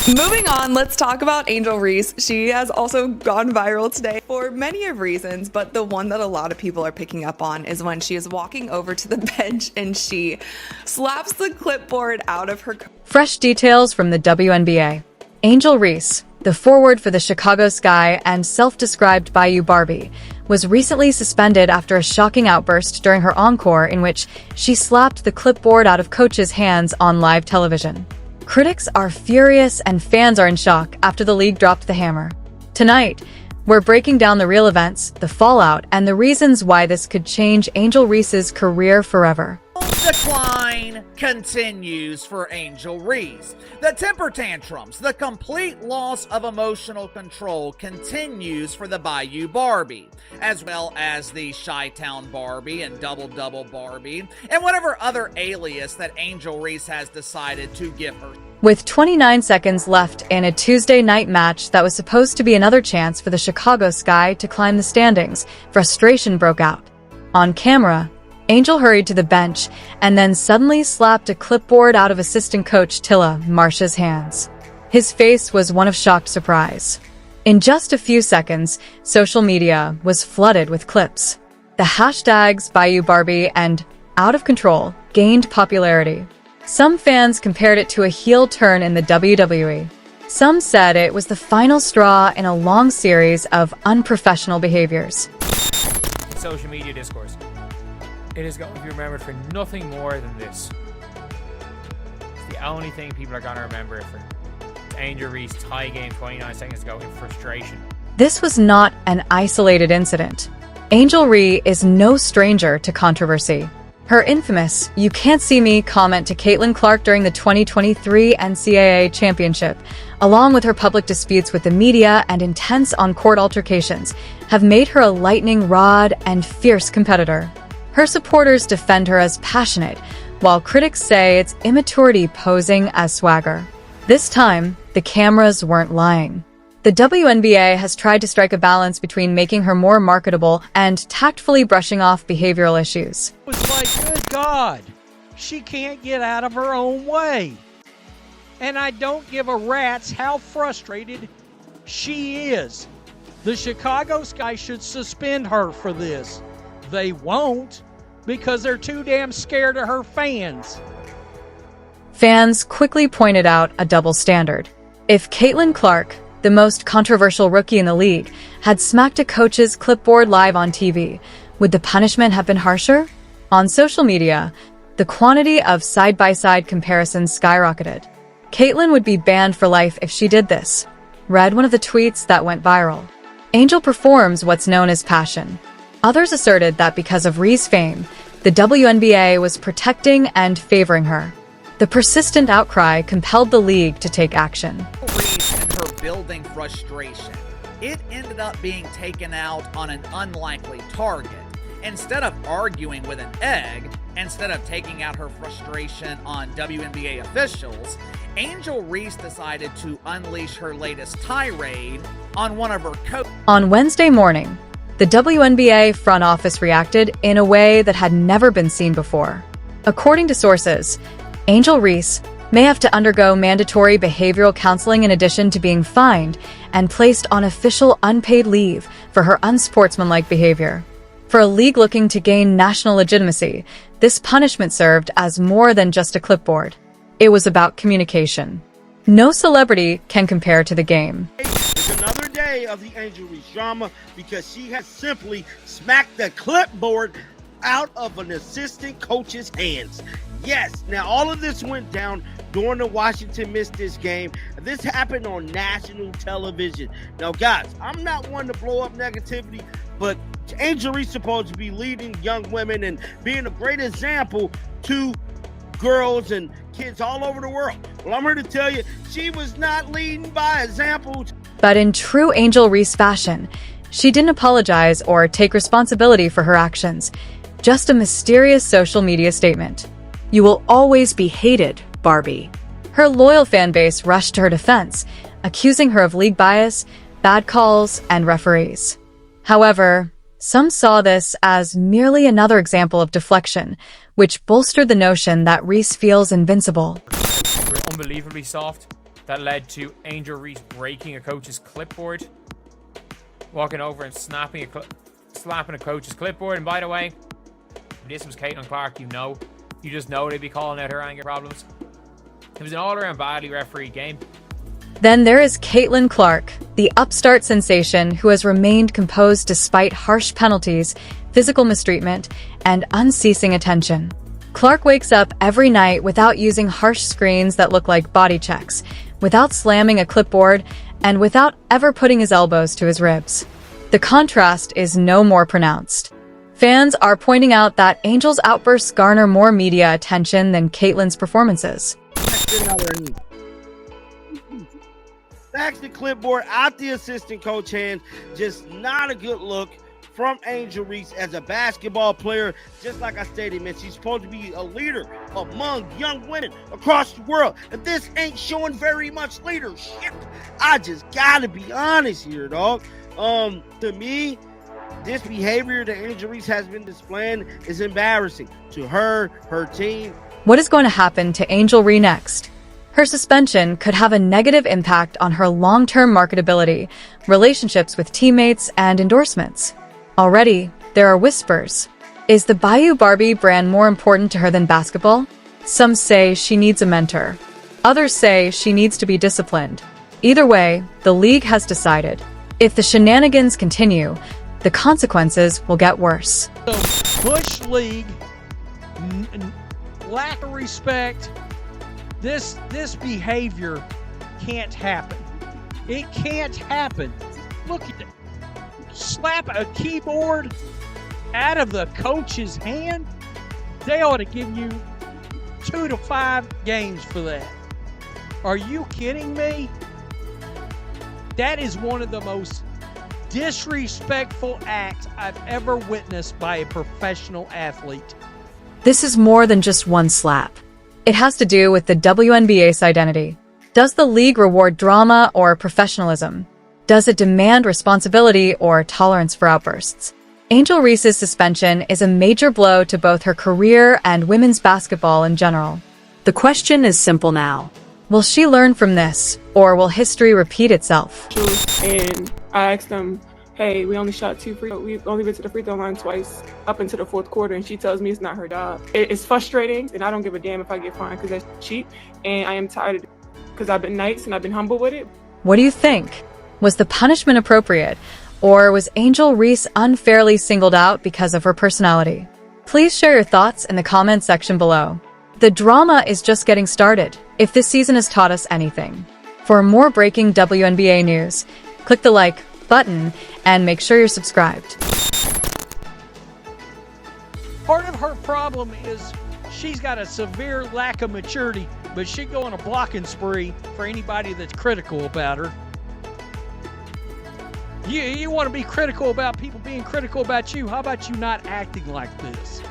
Moving on, let's talk about Angel Reese. She has also gone viral today for many of reasons, but the one that a lot of people are picking up on is when she is walking over to the bench and she slaps the clipboard out of her. Fresh details from the WNBA. Angel Reese, the forward for the Chicago Sky and self-described Bayou Barbie, was recently suspended after a shocking outburst during her encore in which she slapped the clipboard out of coach's hands on live television. Critics are furious and fans are in shock after the league dropped the hammer. Tonight, we're breaking down the real events, the fallout, and the reasons why this could change Angel Reese's career forever. Decline continues for Angel Reese. The temper tantrums, the complete loss of emotional control continues for the Bayou Barbie, as well as the Chi-Town Barbie and Double Barbie, and whatever other alias that Angel Reese has decided to give her. With 29 seconds left in a Tuesday night match that was supposed to be another chance for the Chicago Sky to climb the standings, frustration broke out. On camera, Angel hurried to the bench and then suddenly slapped a clipboard out of assistant coach Tyler Marsh's hands. His face was one of shocked surprise. In just a few seconds, social media was flooded with clips. The hashtags Bayou Barbie and Out of Control gained popularity. Some fans compared it to a heel turn in the WWE. Some said it was the final straw in a long series of unprofessional behaviors. Social media discourse. It is going to be remembered for nothing more than this. It's the only thing people are going to remember it for. Angel Reese tie game 29 seconds ago in frustration. This was not an isolated incident. Angel Reese is no stranger to controversy. Her infamous "You can't see me" comment to Caitlin Clark during the 2023 NCAA championship, along with her public disputes with the media and intense on-court altercations, have made her a lightning rod and fierce competitor. Her supporters defend her as passionate, while critics say it's immaturity posing as swagger. This time, the cameras weren't lying. The WNBA has tried to strike a balance between making her more marketable and tactfully brushing off behavioral issues. It was like, good God, she can't get out of her own way. And I don't give a rat's how frustrated she is. The Chicago Sky should suspend her for this. They won't, because they're too damn scared of her fans. Fans quickly pointed out a double standard. If Caitlin Clark, the most controversial rookie in the league, had smacked a coach's clipboard live on TV, would the punishment have been harsher? On social media, the quantity of side-by-side comparisons skyrocketed. Caitlin would be banned for life if she did this, read one of the tweets that went viral. Angel performs what's known as passion. Others asserted that because of Reese's fame, the WNBA was protecting and favoring her. The persistent outcry compelled the league to take action. Reese and her building frustration. It ended up being taken out on an unlikely target. Instead of arguing with an egg, instead of taking out her frustration on WNBA officials, Angel Reese decided to unleash her latest tirade on one of her coaches. On Wednesday morning, the WNBA front office reacted in a way that had never been seen before. According to sources, Angel Reese may have to undergo mandatory behavioral counseling in addition to being fined and placed on official unpaid leave for her unsportsmanlike behavior. For a league looking to gain national legitimacy, this punishment served as more than just a clipboard. It was about communication. No celebrity can compare to the game. It's another day of the Angel Reese drama because she has simply smacked the clipboard out of an assistant coach's hands. Yes, now all of this went down during the Washington missed this game. This happened on national television. Now, guys, I'm not one to blow up negativity, but Angel Reese is supposed to be leading young women and being a great example to girls and kids all over the world. Well, I'm here to tell you, she was not leading by example. But in true Angel Reese fashion, she didn't apologize or take responsibility for her actions. Just a mysterious social media statement. "You will always be hated, Barbie." Her loyal fan base rushed to her defense, accusing her of league bias, bad calls, and referees. However, some saw this as merely another example of deflection, which bolstered the notion that Reese feels invincible. We're unbelievably soft. that led to Angel Reese breaking a coach's clipboard, walking over and slapping a coach's clipboard. And by the way, if this was Caitlin Clark, you just know they'd be calling out her anger problems. It was an all-around badly refereed game. Then there is Caitlin Clark, the upstart sensation who has remained composed despite harsh penalties, physical mistreatment, and unceasing attention. Clark wakes up every night without using harsh screens that look like body checks, without slamming a clipboard, and without ever putting his elbows to his ribs. The contrast is no more pronounced. Fans are pointing out that Angel's outbursts garner more media attention than Caitlin's performances. Snacks the clipboard out the assistant coach hands. Just not a good look from Angel Reese as a basketball player. Just like I stated, man, she's supposed to be a leader among young women across the world. And this ain't showing very much leadership. I just gotta be honest here, dog. To me, this behavior that Angel Reese has been displaying is embarrassing to her team. What is going to happen to Angel Reese next? Her suspension could have a negative impact on her long-term marketability, relationships with teammates, and endorsements. Already, there are whispers. Is the Bayou Barbie brand more important to her than basketball? Some say she needs a mentor. Others say she needs to be disciplined. Either way, the league has decided. If the shenanigans continue, the consequences will get worse. So, Bush League, lack of respect, this behavior can't happen. It can't happen. Look at it. Slap a keyboard out of the coach's hand. They ought to give you 2 to 5 games for that. Are you kidding me? That is one of the most disrespectful acts I've ever witnessed by a professional athlete. This is more than just one slap. It has to do with the WNBA's identity. Does the league reward drama or professionalism? Does it demand responsibility or tolerance for outbursts? Angel Reese's suspension is a major blow to both her career and women's basketball in general. The question is simple now. Will she learn from this, or will history repeat itself? And I asked them, hey, we only shot 2 free throws. We've only been to the free throw line twice up into the 4th quarter, and she tells me it's not her job. It's frustrating, and I don't give a damn if I get fined because that's cheap, and I am tired of it because I've been nice and I've been humble with it. What do you think? Was the punishment appropriate, or was Angel Reese unfairly singled out because of her personality? Please share your thoughts in the comments section below. The drama is just getting started, if this season has taught us anything. For more breaking WNBA news, click the like button and make sure you're subscribed. Part of her problem is she's got a severe lack of maturity, but she'd go on a blocking spree for anybody that's critical about her. You want to be critical about people being critical about you. How about you not acting like this?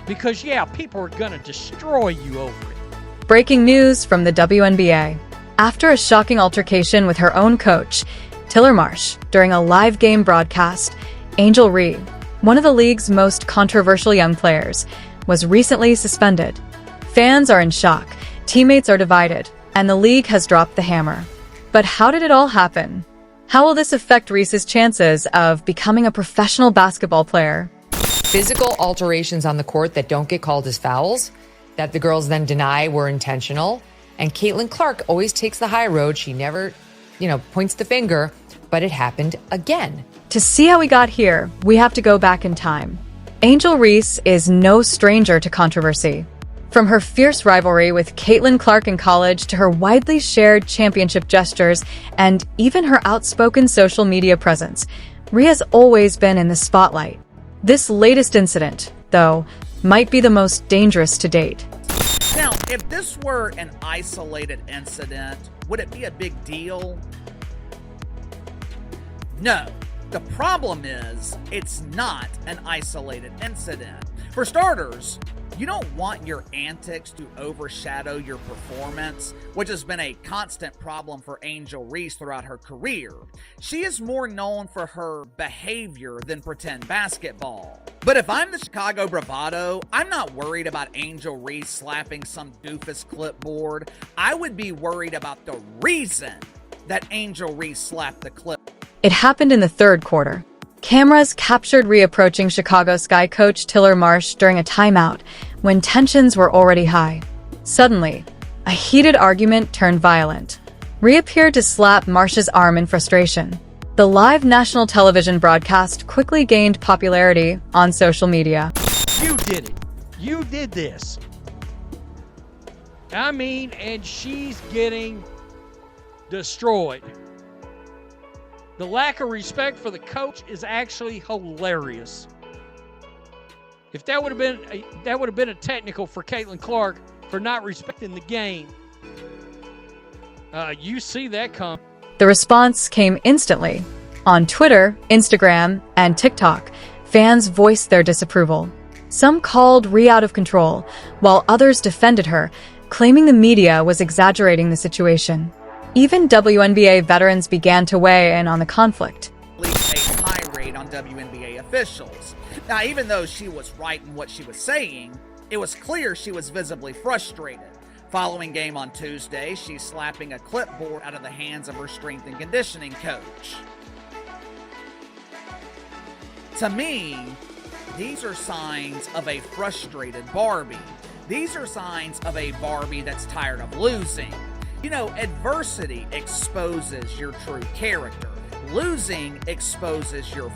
Because, yeah, people are going to destroy you over it. Breaking news from the WNBA. After a shocking altercation with her own coach, Tyler Marsh, during a live game broadcast, Angel Reese, one of the league's most controversial young players, was recently suspended. Fans are in shock, teammates are divided, and the league has dropped the hammer. But how did it all happen? How will this affect Reese's chances of becoming a professional basketball player? Physical alterations on the court that don't get called as fouls, that the girls then deny were intentional. And Caitlin Clark always takes the high road. She never, points the finger, but it happened again. To see how we got here, we have to go back in time. Angel Reese is no stranger to controversy. From her fierce rivalry with Caitlin Clark in college to her widely shared championship gestures and even her outspoken social media presence, Reese has always been in the spotlight. This latest incident, though, might be the most dangerous to date. Now, if this were an isolated incident, would it be a big deal? No. The problem is, it's not an isolated incident. For starters, You don't want your antics to overshadow your performance, which has been a constant problem for Angel Reese throughout her career. She is more known for her behavior than pretend basketball. But if I'm the Chicago Bravado, I'm not worried about Angel Reese slapping some doofus clipboard. I would be worried about the reason that Angel Reese slapped the clip. It happened in the third quarter. Cameras captured reapproaching Chicago Sky coach Tyler Marsh during a timeout when tensions were already high. Suddenly, a heated argument turned violent. Rhea appeared to slap Marsh's arm in frustration. The live national television broadcast quickly gained popularity on social media. You did it. You did this. I mean, and she's getting destroyed. The lack of respect for the coach is actually hilarious. If that would have been a technical for Caitlin Clark for not respecting the game. You see that come. The response came instantly. On Twitter, Instagram, and TikTok, fans voiced their disapproval. Some called Rhea out of control, while others defended her, claiming the media was exaggerating the situation. Even WNBA veterans began to weigh in on the conflict. A tirade on WNBA officials. Now, even though she was right in what she was saying, it was clear she was visibly frustrated. Following game on Tuesday, she's slapping a clipboard out of the hands of her strength and conditioning coach. To me, these are signs of a frustrated Barbie. These are signs of a Barbie that's tired of losing. You know, adversity exposes your true character. Losing exposes your